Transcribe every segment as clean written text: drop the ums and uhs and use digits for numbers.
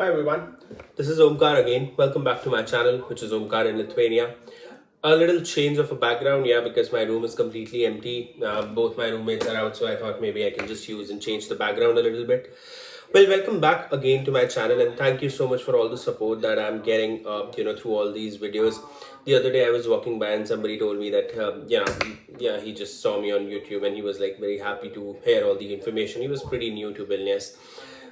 Hi everyone, this is Omkar again. Welcome back to my channel, which is Omkar in Lithuania. A little change of a background, yeah, because my room is completely empty. Both my roommates are out, so I thought maybe I can just use and change the background a little bit. Well, welcome back again to my channel, and thank you so much for all the support that I'm getting, through all these videos. The other day I was walking by and somebody told me that, he just saw me on YouTube and he was like very happy to hear all the information. He was pretty new to Vilnius.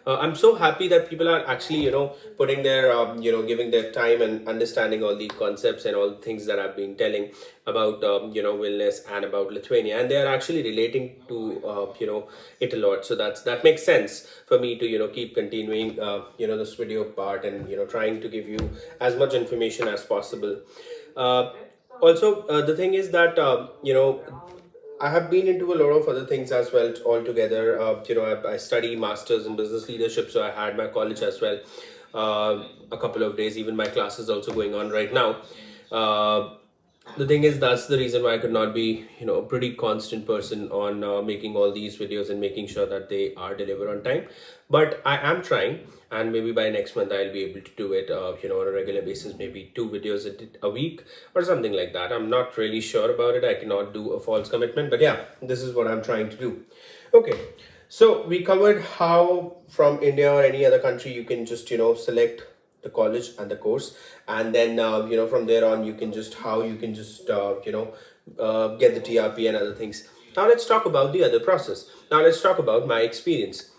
I'm so happy that people are actually, putting their, giving their time and understanding all the concepts and all the things that I've been telling about, wellness and about Lithuania, and they are actually relating to, it a lot. So that makes sense for me to, keep continuing, this video part and, trying to give you as much information as possible. Uh, the thing is that, I have been into a lot of other things as well altogether. I study masters in business leadership, so I had my college as well. A couple of days, even my class is also going on right now. Uh, the thing is, that's the reason why I could not be, a pretty constant person on making all these videos and making sure that they are delivered on time. But I am trying, and maybe by next month I'll be able to do it, on a regular basis, maybe 2 videos a week or something like that. I'm not really sure about it. I cannot do a false commitment, but yeah, this is what I'm trying to do. Okay. So we covered how from India or any other country you can just, select the college and the course, and then from there on you can just get the TRP and other things. Now let's talk about the other process. Now let's talk about my experience.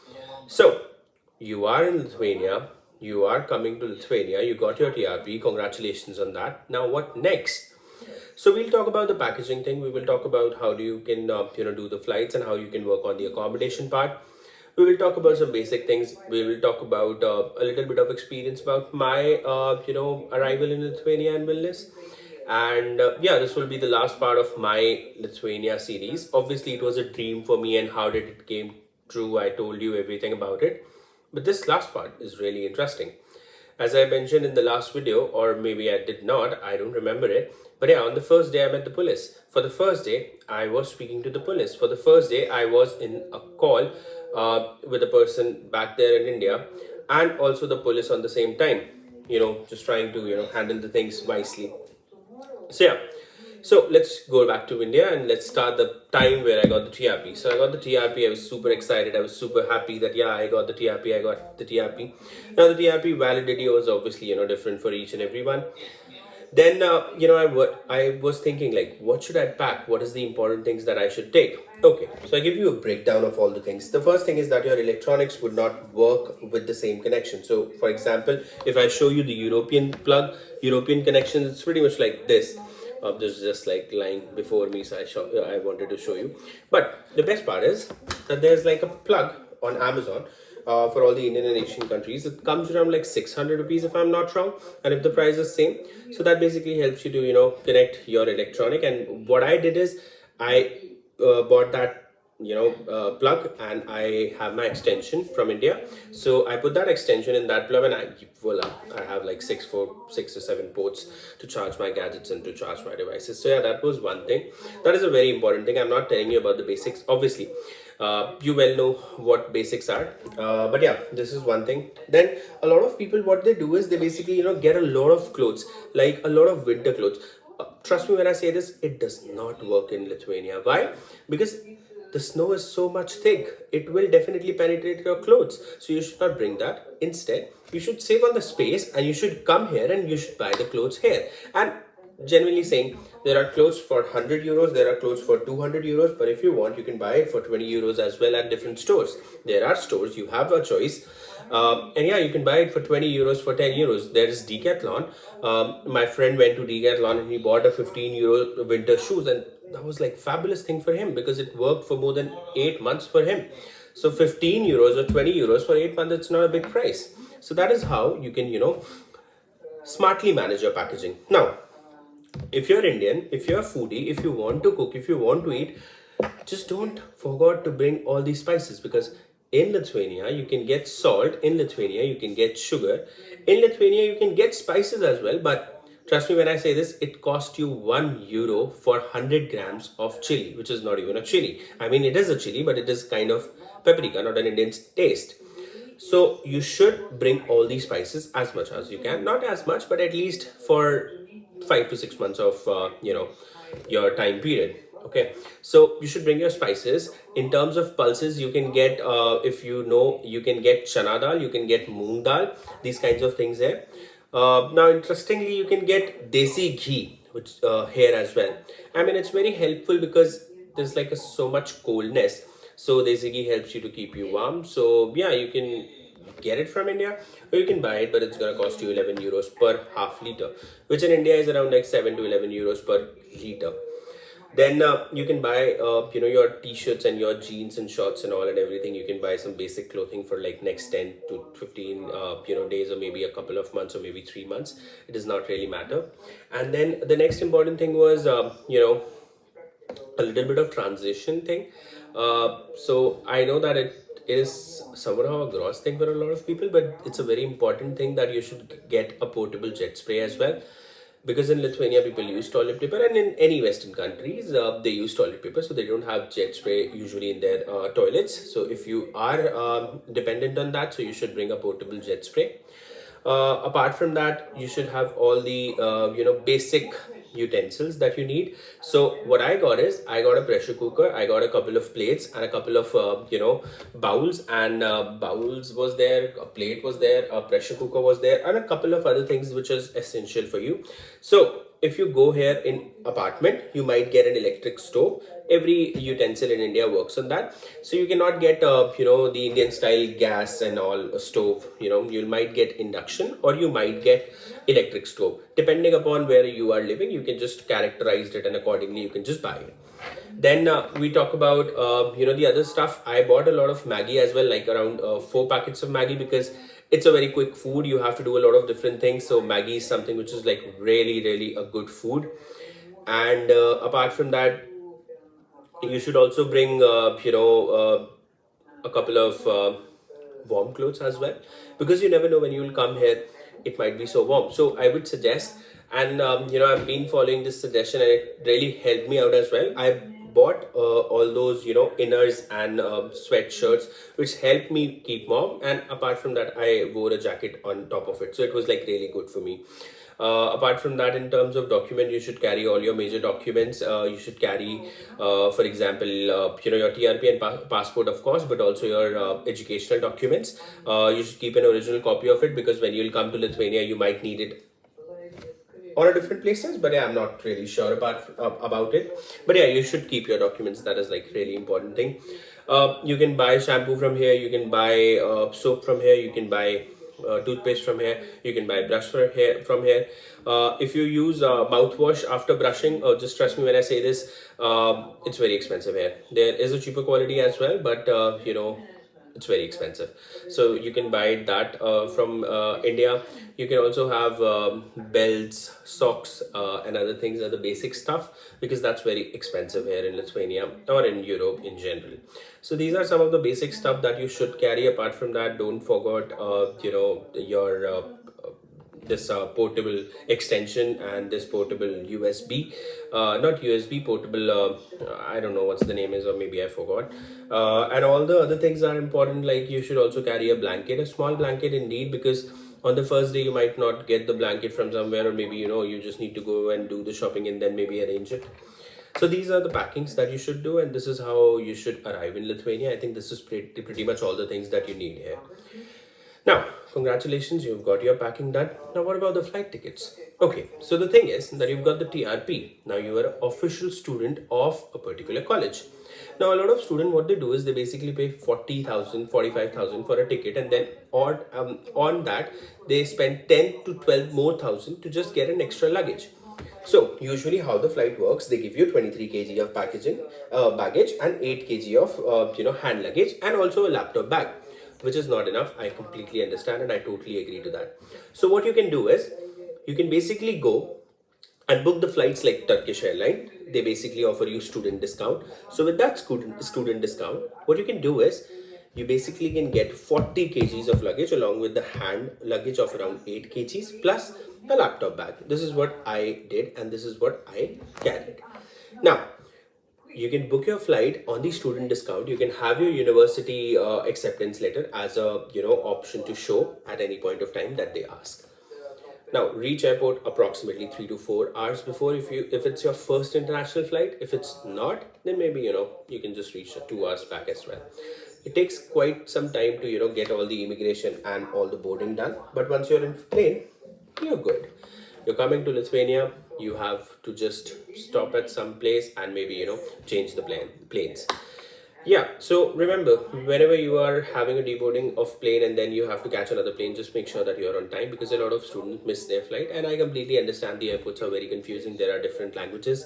So you are in Lithuania, you are coming to Lithuania, you got your TRP, congratulations on that. Now what next? So we'll talk about the packaging thing. We will talk about how do you can do the flights and how you can work on the accommodation part. We will talk about some basic things. We will talk about a little bit of experience about my arrival in Lithuania and Vilnius. And this will be the last part of my Lithuania series. Obviously, it was a dream for me, and how did it came true? I told you everything about it. But this last part is really interesting. As I mentioned in the last video, or maybe I did not, I don't remember it. But yeah, on the first day I met the police. For the first day, I was speaking to the police. For the first day, I was in a call with a person back there in India, and also the police on the same time, just trying to, handle the things wisely. So yeah, so let's go back to India and let's start the time where I got the TRP. So I got the TRP. I was super excited. I was super happy that yeah, I got the TRP. I got the TRP. Now the TRP validity was obviously different for each and everyone. Then I was thinking like, what should I pack? What is the important things that I should take? Okay, so I give you a breakdown of all the things. The first thing is that your electronics would not work with the same connection. So for example, if I show you the European plug, European connection, it's pretty much like this. This is just like lying before me, so I wanted to show you. But the best part is that there's like a plug on Amazon for all the Indian and Asian countries. It comes around like 600 rupees if I'm not wrong, and if the price is same, so that basically helps you to connect your electronic. And what I did is I bought that plug, and I have my extension from India, so I put that extension in that plug, and voila, I have like 6 or 7 ports to charge my gadgets and to charge my devices. So yeah, that was one thing. That is a very important thing. I'm not telling you about the basics, obviously. You well know what basics are, but yeah, this is one thing. Then a lot of people, what they do is they basically get a lot of clothes, like a lot of winter clothes. Trust me when I say this, it does not work in Lithuania. Why? Because the snow is so much thick, it will definitely penetrate your clothes. So you should not bring that. Instead, you should save on the space, and you should come here and you should buy the clothes here. And generally saying, there are clothes for 100 euros, there are clothes for 200 euros, but if you want, you can buy it for 20 euros as well at different stores. There are stores, you have a choice. And yeah, you can buy it for 20 euros, for 10 euros. There is Decathlon. My friend went to Decathlon and he bought a 15 euro winter shoes, and that was like fabulous thing for him because it worked for more than 8 months for him. So 15 euros or 20 euros for 8 months, it's not a big price. So that is how you can, smartly manage your packaging. Now, if you're Indian, if you're a foodie, if you want to cook, if you want to eat, just don't forget to bring all these spices, because in Lithuania you can get salt, in Lithuania you can get sugar, in Lithuania you can get spices as well. But trust me when I say this, it costs you €1 for 100 grams of chili, which is not even a chili. I mean, it is a chili, but it is kind of paprika, not an Indian taste. So you should bring all these spices as much as you can, not as much, but at least for 5 to 6 months of your time period. Okay, so you should bring your spices. In terms of pulses, you can get, if you know, you can get chana dal, you can get moong dal, these kinds of things there. Now, interestingly, you can get desi ghee, which here as well. I mean, it's very helpful because there's like so much coldness. So desi ghee helps you to keep you warm. So yeah, you can get it from India or you can buy it, but it's gonna cost you 11 euros per half liter, which in India is around like 7 to 11 euros per liter. Then you can buy your t-shirts and your jeans and shorts and all and everything. You can buy some basic clothing for like next 10 to 15 days, or maybe a couple of months, or maybe 3 months. It does not really matter. And then the next important thing was a little bit of transition thing. So I know that it is somehow a gross thing for a lot of people, but it's a very important thing that you should get a portable jet spray as well. Because in Lithuania people use toilet paper, and in any Western countries they use toilet paper, so they don't have jet spray usually in their toilets. So if you are dependent on that, so you should bring a portable jet spray. Apart from that, you should have all the basic utensils that you need. So what I got is, I got a pressure cooker, I got a couple of plates and a couple of bowls, and bowls was there, a plate was there, a pressure cooker was there, and a couple of other things which is essential for you. So if you go here in apartment, you might get an electric stove. Every utensil in India works on that. So you cannot get the Indian style gas and all stove. You might get induction, or you might get electric stove. Depending upon where you are living, you can just characterize it, and accordingly you can just buy it. Then we talk about the other stuff. I bought a lot of Maggi as well, like around 4 packets of Maggi, because it's a very quick food. You have to do a lot of different things. So Maggi is something which is like really, really a good food. And apart from that, you should also bring a couple of warm clothes as well, because you never know when you will come here, it might be so warm. So I would suggest, and I've been following this suggestion and it really helped me out as well. I bought all those inners and sweatshirts which helped me keep warm, and apart from that I wore a jacket on top of it, so it was like really good for me. Apart from that, in terms of document, you should carry all your major documents. You should carry, for example, your TRP and passport, of course, but also your educational documents. You should keep an original copy of it, because when you'll come to Lithuania, you might need it on a different places. But yeah, I'm not really sure about it. But yeah, you should keep your documents. That is like really important thing. You can buy shampoo from here. You can buy soap from here. You can buy toothpaste from here. You can buy brush from here. If you use mouthwash after brushing, just trust me when I say this, it's very expensive here. There is a cheaper quality as well, but it's very expensive. So you can buy that from India. You can also have belts, socks, and other things, other basic stuff, because that's very expensive here in Lithuania or in Europe in general. So these are some of the basic stuff that you should carry. Apart from that, don't forget your this portable extension and this portable USB, not USB, portable, I don't know what's the name is, or maybe I forgot. And all the other things are important, like you should also carry a blanket, a small blanket indeed, because on the first day you might not get the blanket from somewhere, or maybe you just need to go and do the shopping and then maybe arrange it. So these are the packings that you should do, and this is how you should arrive in Lithuania. I think this is pretty much all the things that you need here. Now, congratulations, you've got your packing done. Now, what about the flight tickets? Okay, so the thing is that you've got the TRP. Now, you are an official student of a particular college. Now, a lot of students, what they do is they basically pay 40,000, 45,000 for a ticket, and then on that, they spend 10 to 12 more thousand to just get an extra luggage. So usually how the flight works, they give you 23 kg of baggage and 8 kg of hand luggage, and also a laptop bag, which is not enough. I completely understand and I totally agree to that. So what you can do is, you can basically go and book the flights like Turkish Airline. They basically offer you student discount. So with that student discount, what you can do is, you basically can get 40 kgs of luggage along with the hand luggage of around 8 kgs plus a laptop bag. This is what I did and this is what I carried. Now, you can book your flight on the student discount. You can have your university acceptance letter as a option to show at any point of time that they ask. Now, reach airport approximately 3 to 4 hours before if it's your first international flight. If it's not, then maybe you can just reach 2 hours back as well. It takes quite some time to get all the immigration and all the boarding done. But once you're in plane, you're good. You're coming to Lithuania. You have to just stop at some place and maybe change the planes. Yeah, so remember, whenever you are having a deboarding of plane and then you have to catch another plane, just make sure that you're on time, because a lot of students miss their flight. And I completely understand the airports are very confusing. There are different languages.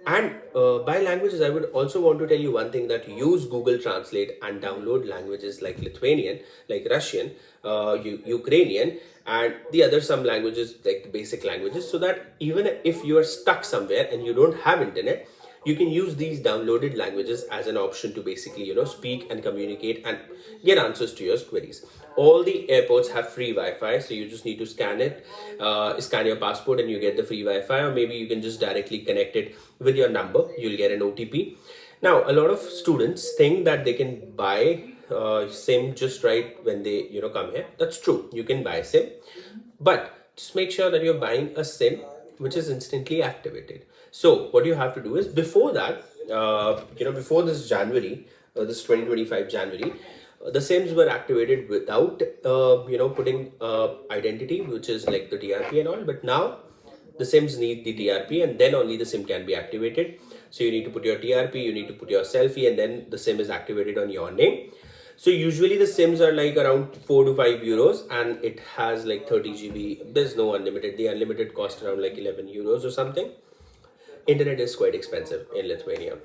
And by languages, I would also want to tell you one thing, that use Google Translate and download languages like Lithuanian, like Russian, Ukrainian, and the other some languages like the basic languages, so that even if you are stuck somewhere and you don't have internet, you can use these downloaded languages as an option to basically speak and communicate and get answers to your queries. All the airports have free Wi-Fi, so you just need to scan your passport and you get the free Wi-Fi, or maybe you can just directly connect it with your number. You'll get an OTP. Now, a lot of students think that they can buy SIM just right when they come here. That's true. You can buy SIM, but just make sure that you're buying a SIM which is instantly activated. So what you have to do is, before that, before this January, this 2025 January, the SIMs were activated without, putting identity, which is like the TRP and all. But now the SIMs need the TRP, and then only the SIM can be activated. So you need to put your TRP, you need to put your selfie, and then the SIM is activated on your name. So usually the SIMs are like around 4 to 5 euros, and it has like 30 GB. There's no unlimited. The unlimited cost around like 11 euros or something. Internet is quite expensive in Lithuania.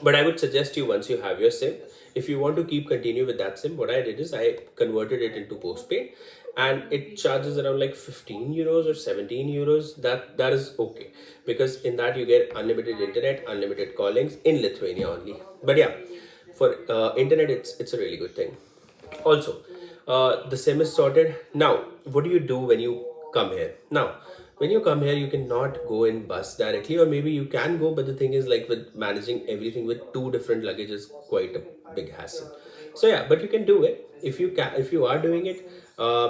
But I would suggest you, once you have your SIM, if you want to continue with that SIM, what I did is I converted it into postpaid, and it charges around like 15 euros or 17 euros. That is okay, because in that you get unlimited internet, unlimited callings in Lithuania only. But yeah, for internet, it's a really good thing. Also, the SIM is sorted. Now, what do you do when you come here? Now, when you come here, you cannot go in bus directly, or maybe you can go, but the thing is, like, with managing everything with two different luggage is quite a big hassle. So yeah, but you can do it. If you are doing it,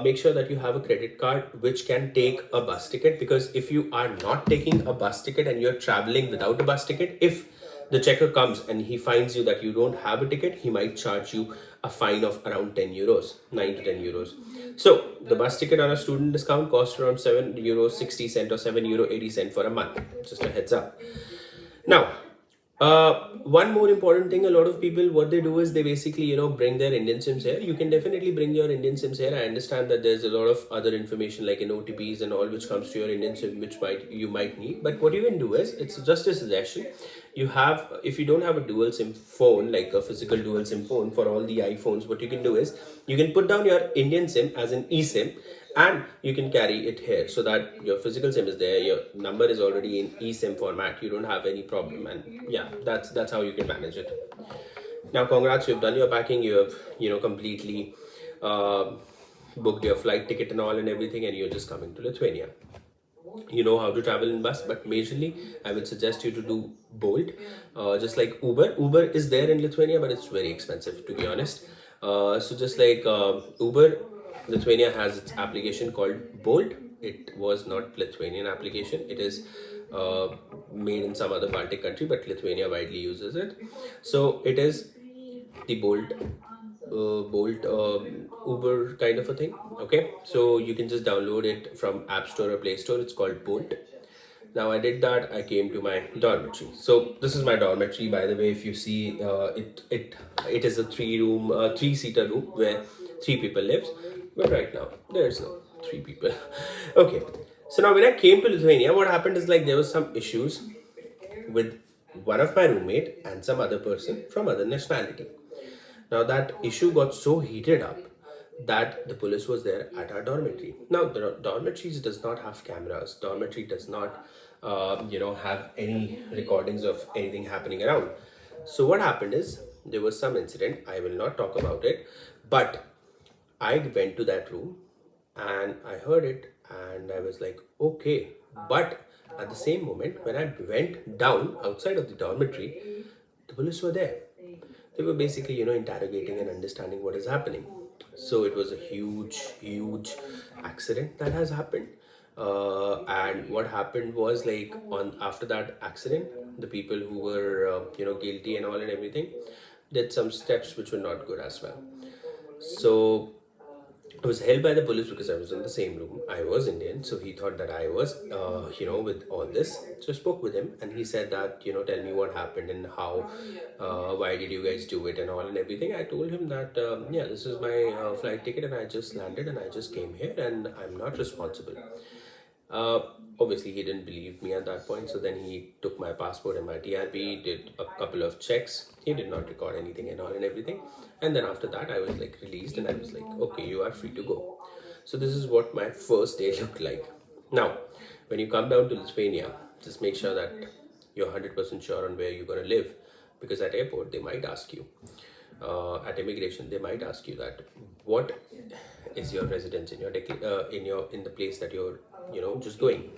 make sure that you have a credit card which can take a bus ticket, because if you are not taking a bus ticket and you're traveling without a bus ticket, if the checker comes and he finds you that you don't have a ticket, he might charge you a fine of around 10 euros, 9 to 10 euros. So the bus ticket on a student discount costs around 7 euros 60 cent or 7 euro 80 cent for a month. Just a heads up. Now, one more important thing, a lot of people, what they do is they basically, bring their Indian SIMs here. You can definitely bring your Indian SIMs here. I understand that there's a lot of other information like in OTPs and all which comes to your Indian SIM, which you might need. But what you can do is, it's just a suggestion. If you don't have a dual SIM phone, like a physical dual SIM phone for all the iPhones, what you can do is you can put down your Indian SIM as an eSIM, and you can carry it here, so that your physical SIM is there, your number is already in eSIM format, you don't have any problem. And yeah, that's how you can manage it. Now, congrats, you've done your packing, you have completely booked your flight ticket and all and everything, and you're just coming to Lithuania. You know how to travel in bus, but majorly I would suggest you to do Bolt, just like Uber is there in Lithuania, but it's very expensive, to be honest. So just like Uber, Lithuania has its application called Bolt. It was not Lithuanian application, it is made in some other Baltic country, but Lithuania widely uses it. So it is the Bolt Uber kind of a thing. Okay, so you can just download it from App Store or Play Store. It's called Bolt. Now I did that. I came to my dormitory. So this is my dormitory, by the way. If you see, it is a three-seater room where three people lives. But right now there's no three people. Okay. So now when I came to Lithuania, what happened is, like, there was some issues with one of my roommate and some other person from other nationality. Now that issue got so heated up that the police was there at our dormitory. Now the dormitories does not have cameras. Dormitory does not, have any recordings of anything happening around. So what happened is, there was some incident. I will not talk about it, but I went to that room and I heard it, and I was like, okay, but At the same moment, when I went down outside of the dormitory, the police were there. They were basically, interrogating and understanding what is happening. So it was a huge accident that has happened. And what happened was, like, on after that accident, the people who were guilty and all and everything did some steps which were not good as well. So I was held by the police because I was in the same room. I was Indian, so he thought that I was, with all this. So I spoke with him, and he said that, tell me what happened and how, why did you guys do it and all and everything. I told him that, yeah, this is my flight ticket, and I just landed and I just came here, and I'm not responsible. Uh, Obviously, he didn't believe me at that point. So then he took my passport and my TRP, did a couple of checks. He did not record anything and all and everything. And then after that, I was like released, and I was like, okay, you are free to go. So this is what my first day looked like. Now, when you come down to Lithuania, just make sure that you're 100% sure on where you're going to live, because at airport they might ask you, at immigration they might ask you that what is your residence in your in the place that you're just going.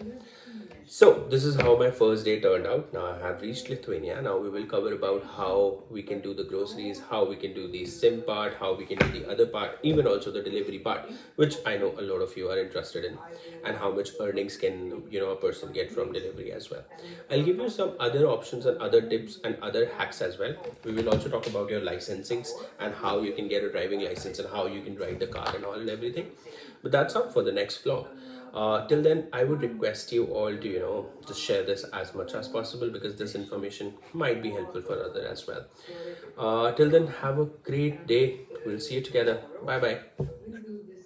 So this is how my first day turned out. Now I have reached Lithuania. Now we will cover about how we can do the groceries, how we can do the sim part, how we can do the other part, even also the delivery part, which I know a lot of you are interested in, and how much earnings can a person get from delivery as well. I'll give you some other options and other tips and other hacks as well. We will also talk about your licensings and how you can get a driving license and how you can drive the car and all and everything. But that's up for the next vlog. Till then, I would request you all to, just share this as much as possible, because this information might be helpful for others as well. Till then, have a great day. We'll see you together. Bye bye.